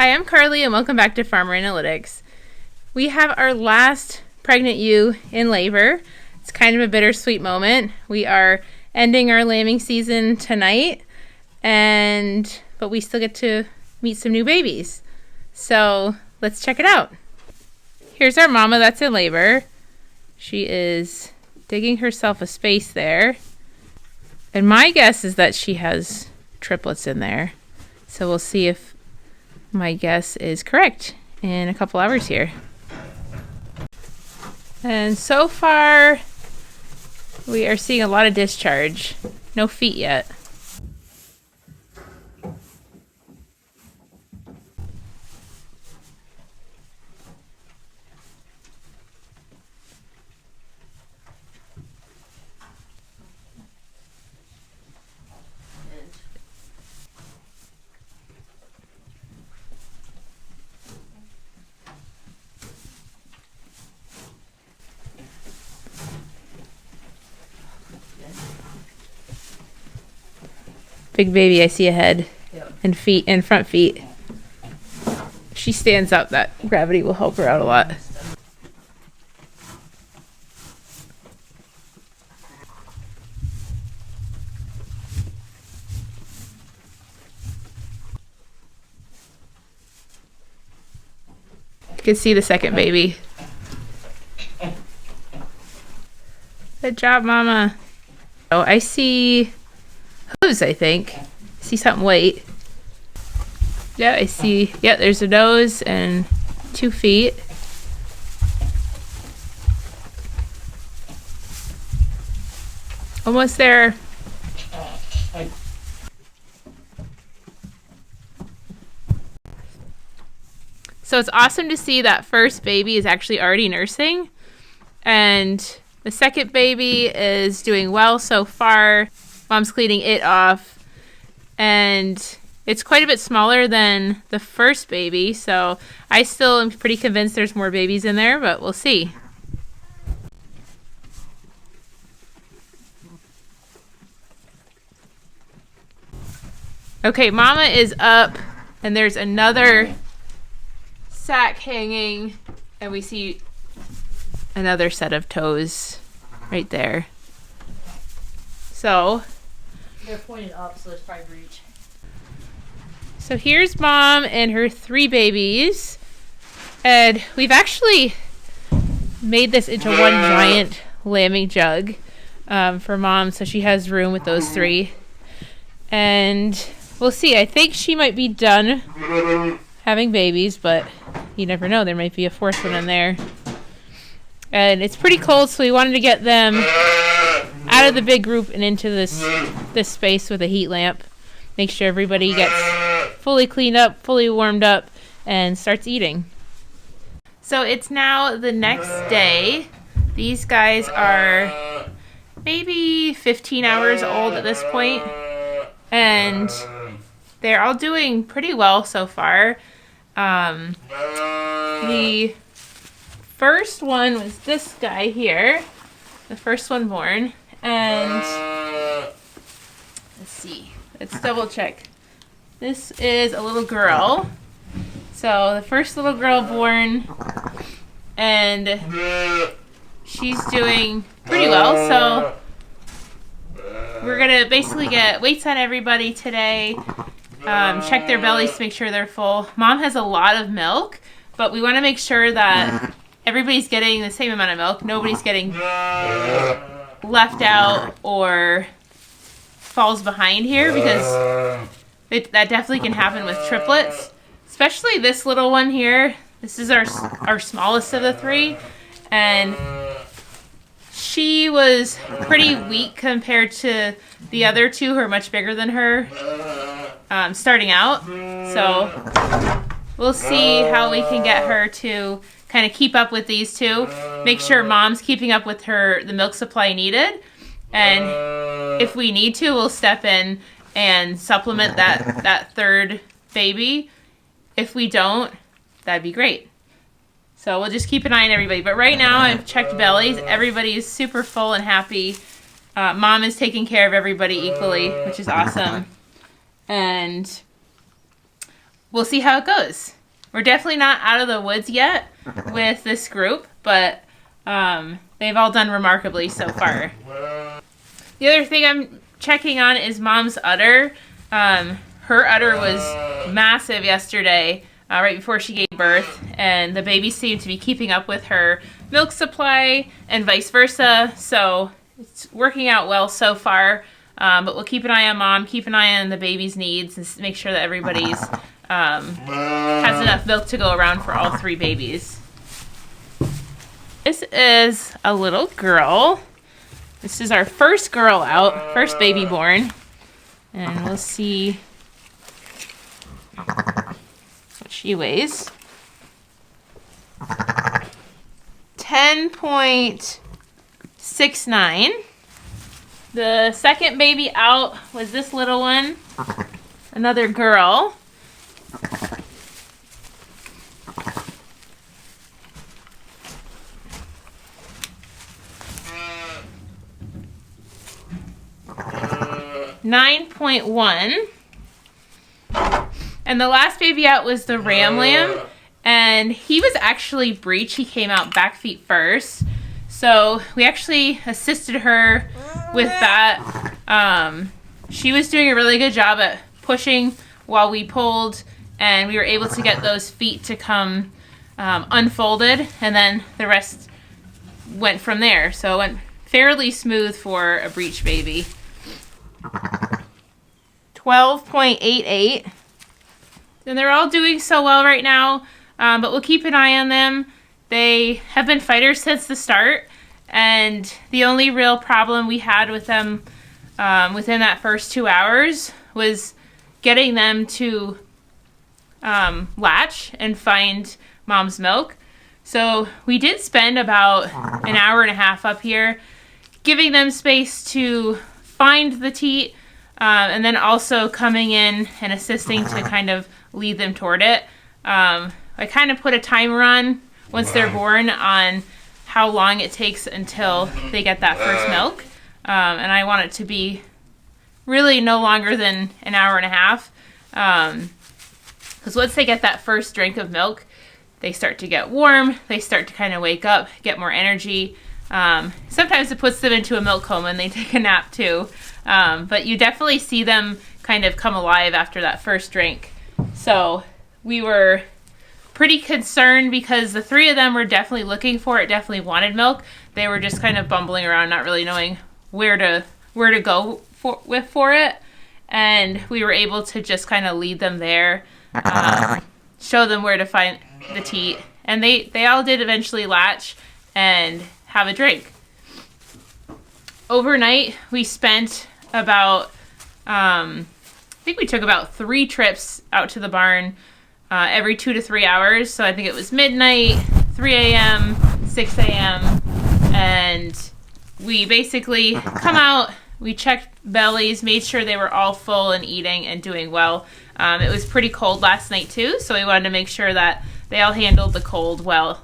Hi, I'm Carly and welcome back to Farmer Analytics. We have our last pregnant ewe in labor. It's kind of a bittersweet moment. We are ending our lambing season tonight, but we still get to meet some new babies. So let's check it out. Here's our mama that's in labor. She is digging herself a space there. And my guess is that she has triplets in there. So we'll see if my guess is correct in a couple hours here. And so far, we are seeing a lot of discharge. No feet yet. Big baby, I see a head. Yep. And feet and front feet. If she stands up, that gravity will help her out a lot. You can see the second baby. Good job, Mama. Oh, I see hooves, I think. I see something white. Yeah, I see. Yeah, there's a nose and 2 feet. Almost there. So it's awesome to see that first baby is actually already nursing. And the second baby is doing well so far. Mom's cleaning it off. And it's quite a bit smaller than the first baby. So I still am pretty convinced there's more babies in there, but we'll see. Okay, Mama is up. And there's another sack hanging, and we see another set of toes right there. So they're pointed up, so there's probably breach. So here's Mom and her 3 babies, and we've actually made this into one giant lambing jug for Mom, so she has room with those 3. And we'll see. I think she might be done having babies, but you never know. There might be a 4th one in there. And it's pretty cold, so we wanted to get them out of the big group and into this space with a heat lamp. Make sure everybody gets fully cleaned up, fully warmed up, and starts eating. So it's now the next day. These guys are maybe 15 hours old at this point, and they're all doing pretty well so far. The first one was this guy here, the first one born, and let's see, let's double check. This is a little girl. So the first little girl born, and she's doing pretty well. So we're gonna basically get weights on everybody today. Check their bellies to make sure they're full. Mom has a lot of milk, but we want to make sure that everybody's getting the same amount of milk. Nobody's getting left out or falls behind here, because that definitely can happen with triplets, especially this little one here. This is our smallest of the 3, and she was pretty weak compared to the other 2 who are much bigger than her starting out. So we'll see how we can get her to kind of keep up with these 2. Make sure Mom's keeping up with the milk supply needed. And if we need to, we'll step in and supplement that 3rd baby. If we don't, that'd be great. So we'll just keep an eye on everybody. But right now, I've checked bellies. Everybody is super full and happy. Mom is taking care of everybody equally, which is awesome. And we'll see how it goes. We're definitely not out of the woods yet with this group, but they've all done remarkably so far. The other thing I'm checking on is Mom's udder. Her udder was massive yesterday, right before she gave birth, and the baby seemed to be keeping up with her milk supply and vice versa, so it's working out well so far. But we'll keep an eye on Mom, keep an eye on the baby's needs, and make sure that everybody's has enough milk to go around for all 3 babies. This is a little girl. This is our first girl out, first baby born. And we'll see what she weighs. 10.69. The second baby out was this little one, another girl. 9.1. And the last baby out was the ram lamb, and he was actually breech. He came out back feet first, so we actually assisted her with that. She was doing a really good job at pushing while we pulled, and we were able to get those feet to come unfolded, and then the rest went from there. So it went fairly smooth for a breech baby. 12.88. And they're all doing so well right now, but we'll keep an eye on them. They have been fighters since the start, and the only real problem we had with them within that first 2 hours was getting them to latch and find Mom's milk. So we did spend about an hour and a half up here giving them space to find the teat, and then also coming in and assisting to kind of lead them toward it. I kind of put a timer on once they're born on how long it takes until they get that first milk, and I want it to be really no longer than an hour and a half, because once they get that first drink of milk, they start to get warm, they start to kind of wake up, get more energy. Sometimes it puts them into a milk coma and they take a nap too, but you definitely see them kind of come alive after that first drink. So we were pretty concerned because the 3 of them were definitely looking for it, definitely wanted milk. They were just kind of bumbling around, not really knowing where to go for it, and we were able to just kind of lead them there, show them where to find the teat, and they all did eventually latch and have a drink. Overnight, we spent about, I think we took about 3 trips out to the barn every 2 to 3 hours. So I think it was midnight, 3 a.m., 6 a.m., and we basically come out, we checked bellies, made sure they were all full and eating and doing well. It was pretty cold last night too, so we wanted to make sure that they all handled the cold well,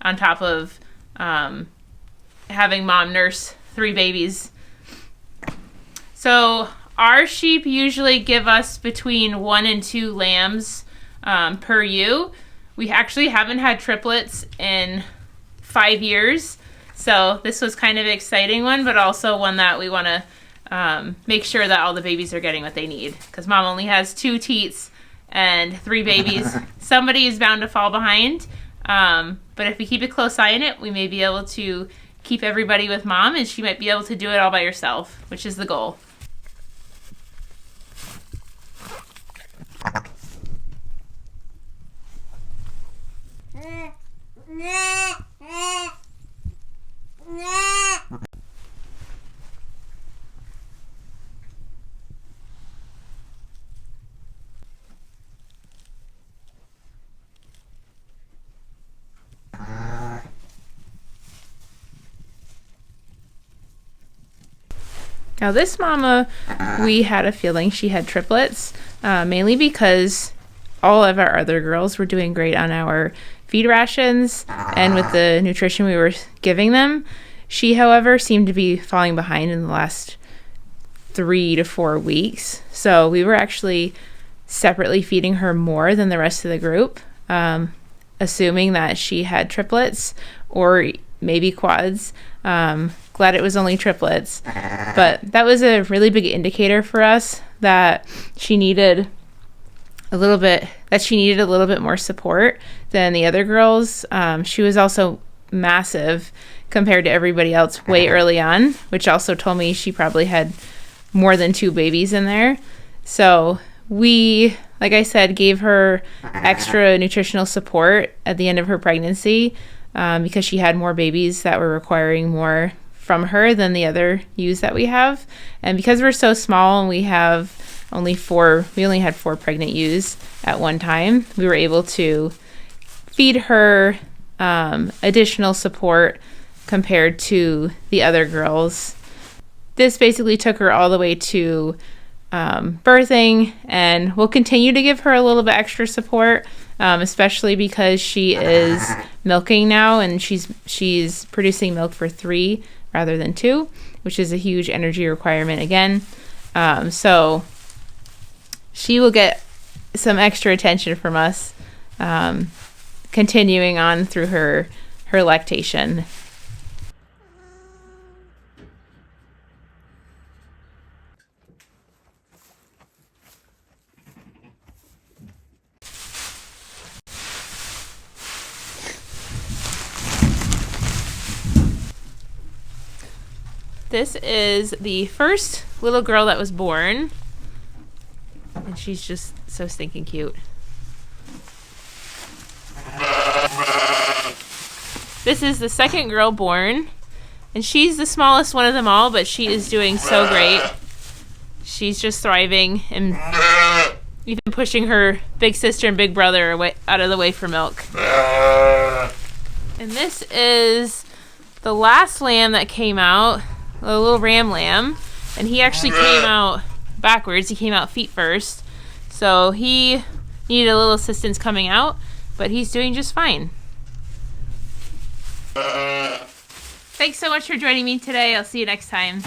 on top of having Mom nurse 3 babies. So our sheep usually give us between 1 and 2 lambs per ewe. We actually haven't had triplets in 5 years, so this was kind of an exciting one, but also one that we want to make sure that all the babies are getting what they need, because Mom only has 2 teats and 3 babies. Somebody is bound to fall behind, but if we keep a close eye on it, we may be able to keep everybody with Mom, and she might be able to do it all by herself, which is the goal. Now this mama, we had a feeling she had triplets, mainly because all of our other girls were doing great on our feed rations and with the nutrition we were giving them. She, however, seemed to be falling behind in the last 3 to 4 weeks. So we were actually separately feeding her more than the rest of the group, assuming that she had triplets or maybe quads. Glad it was only triplets. But that was a really big indicator for us that she needed a little bit more support than the other girls. She was also massive compared to everybody else way early on, which also told me she probably had more than 2 babies in there. So we, like I said, gave her extra nutritional support at the end of her pregnancy because she had more babies that were requiring more from her than the other ewes that we have. And because we're so small and we only had 4 pregnant ewes at one time, we were able to feed her additional support compared to the other girls. This basically took her all the way to birthing, and we'll continue to give her a little bit extra support, especially because she is milking now, and she's producing milk for 3 rather than 2, which is a huge energy requirement again. So she will get some extra attention from us, continuing on through her lactation. This is the first little girl that was born, and she's just so stinking cute. This is the second girl born, and she's the smallest one of them all, but she is doing so great. She's just thriving and even pushing her big sister and big brother away, out of the way for milk. And this is the last lamb that came out, a little ram lamb, and he actually came out backwards. He came out feet first, so he needed a little assistance coming out, but he's doing just fine. Thanks so much for joining me today. I'll see you next time.